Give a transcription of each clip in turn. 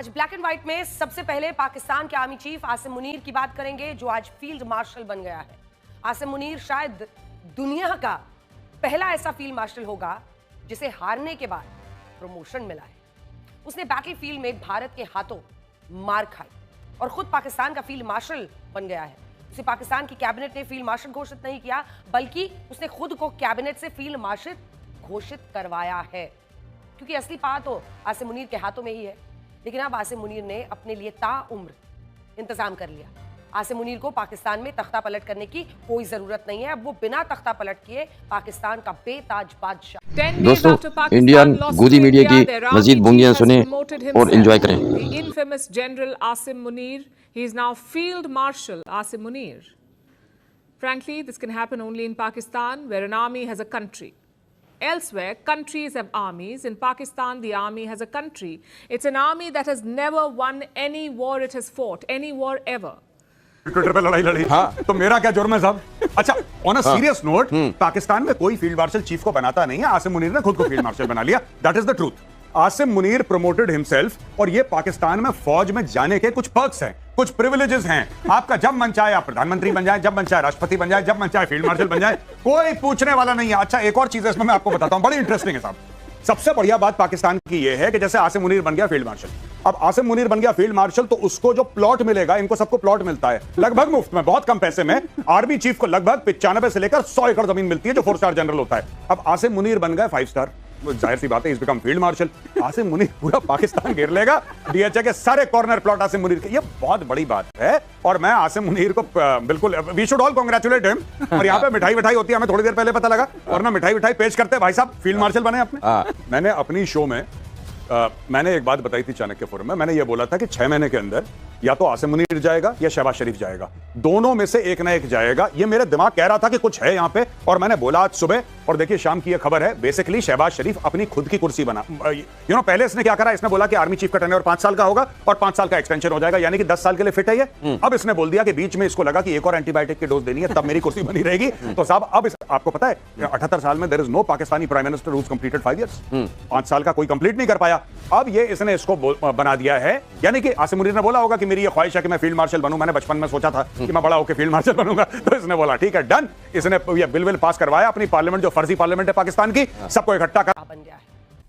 आज black and white में सबसे पहले पाकिस्तान के आर्मी चीफ आसिम मुनीर की बात करेंगे, जो आज फील्ड मार्शल बन गया है। आसिम मुनीर शायद दुनिया का पहला ऐसा फील्ड मार्शल होगा जिसे हारने के बाद प्रमोशन मिला है। उसने बैटलफील्ड में भारत के हाथों मार खाई और खुद पाकिस्तान का फील्ड मार्शल बन गया है। उसे पाकिस्तान की कैबिनेट ने फील्ड मार्शल घोषित नहीं किया, बल्कि उसने खुद को कैबिनेट से फील्ड मार्शल घोषित करवाया है, क्योंकि असली पावर तो आसिम मुनीर के हाथों में ही है। लेकिन अब आसिम मुनीर ने अपने लिए ताउम्र इंतजाम कर लिया। आसिम मुनीर को पाकिस्तान में तख्ता पलट करने की कोई जरूरत नहीं है। अब वो बिना तख्ता पलट किए पाकिस्तान का बेताज बादशाह। दोस्तों, इंडियन गोदी मीडिया की मजीद बूंदियां सुने और एंजॉय करें। The infamous General Asim Munir, he is now Field Marshal Asim Munir. Frankly, this can happen only in Pakistan, where an army has a country. Elsewhere, countries have armies. In Pakistan, the army has a country. It's an army that has never won any war it has fought, any war ever. Twitter पे लड़ाई लड़ी। हाँ, तो मेरा क्या जुर्म है साहब? अच्छा, on a serious note, Pakistan में कोई फील्ड मार्शल चीफ को बनाता नहीं है। आसिम मुनीर ने खुद को फील्ड मार्शल बना लिया। That is the truth. Asim Munir promoted himself, और ये पाकिस्तान में फौज में जाने के कुछ पर्क्स हैं, कुछ प्रिविलेजेस हैं। आपका जब मन चाहे आप प्रधानमंत्री बन जाए, जब मन चाहे राष्ट्रपति बन जाए, जब मन चाहे फील्ड मार्शल बन जाए, कोई पूछने वाला नहीं है। अच्छा, एक और चीज है इसमें मैं आपको बताता हूं, बड़ी इंटरेस्टिंग है साहब। सबसे बढ़िया बात पाकिस्तान की यह है कि जैसे आसिम मुनीर बन गया फील्ड मार्शल, अब आसिम मुनीर बन गया फील्ड मार्शल, तो उसको जो प्लॉट मिलेगा, इनको सबको प्लॉट मिलता है लगभग मुफ्त में, बहुत कम पैसे में। आर्मी चीफ को लगभग 95 से लेकर 100 एकड़ जमीन मिलती है, जो 4 स्टार जनरल होता है। अब आसिम मुनीर बन गए 5 स्टार, जाहिर सी बात है, is become field marshal. Asim Munir पूरा पाकिस्तान घेर लेगा। डीएचए के सारे कॉर्नर प्लॉट आसिम मुनीर के, ये बहुत बड़ी बात है। और मैं आसिम मुनीर को बिल्कुल, we should all congratulate him. और यहाँ पे मिठाई विठाई होती है, हमें थोड़ी देर पहले पता लगा, और ना मिठाई विठाई पेश करते भाई साहब, फील्ड मार्शल बने अपने। मैंने अपनी शो में मैंने एक बात बताई थी चाणक्य फोरम में। मैंने ये बोला था कि 6 महीने के अंदर या तो आसिम मुनीर जाएगा या शहबाज शरीफ जाएगा, दोनों में से एक ना एक जाएगा। ये मेरे दिमाग कह रहा था कि कुछ है यहाँ पे, और मैंने बोला आज सुबह। और देखिए, शाम की ये खबर है, बेसिकली शहबाज शरीफ अपनी खुद की कुर्सी बना। पहले इसने क्या करा, इसने बोला कि आर्मी चीफ का टेन्योर 5 साल का होगा और 5 साल का एक्सटेंशन हो जाएगा, यानी कि 10 साल के लिए फिट है ये। अब इसने बोल दिया कि बीच में इसको लगा कि एक और एंटीबायोटिक की डोज देनी है, तब मेरी कुर्सी बनी रहेगी। तो साहब, अब आपको पता है 78 साल में there is no Pakistani prime minister who completed 5 years. 5 साल का कोई कंप्लीट नहीं कर पाया। अब ये इसने इसको बना दिया है, यानी कि आसिम मुनीर ने बोला होगा कि मेरी ये ख्वाहिश है कि मैं फील्ड मार्शल बनूं। मैंने बचपन में सोचा था कि मैं बड़ा होकर फील्ड मार्शल बनूंगा, तो इसने बोला ठीक है, डन। इसने ये बिल पास करवाया, अपनी पार्लियामेंट, जो फर्जी पार्लियामेंट है पाकिस्तान की, सबको इकट्ठा कर बन गया है।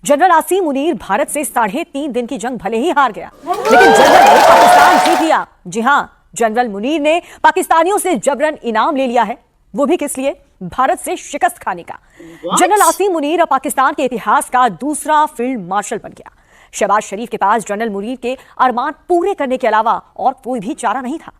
जनरल आसिम मुनीर भारत से 3.5 दिन की जंग भले ही हार गया, लेकिन जनरल ने पाकिस्तान जीत लिया। जी हां, जनरल मुनीर ने पाकिस्तानियों से जबरन इनाम ले लिया है, वो भी किस लिए? भारत से शिकस्त खाने का। जनरल आसिम मुनीर अब पाकिस्तान के इतिहास का दूसरा फील्ड मार्शल बन गया। शहबाज शरीफ के पास जनरल मुनीर के अरमान पूरे करने के अलावा और कोई भी चारा नहीं था।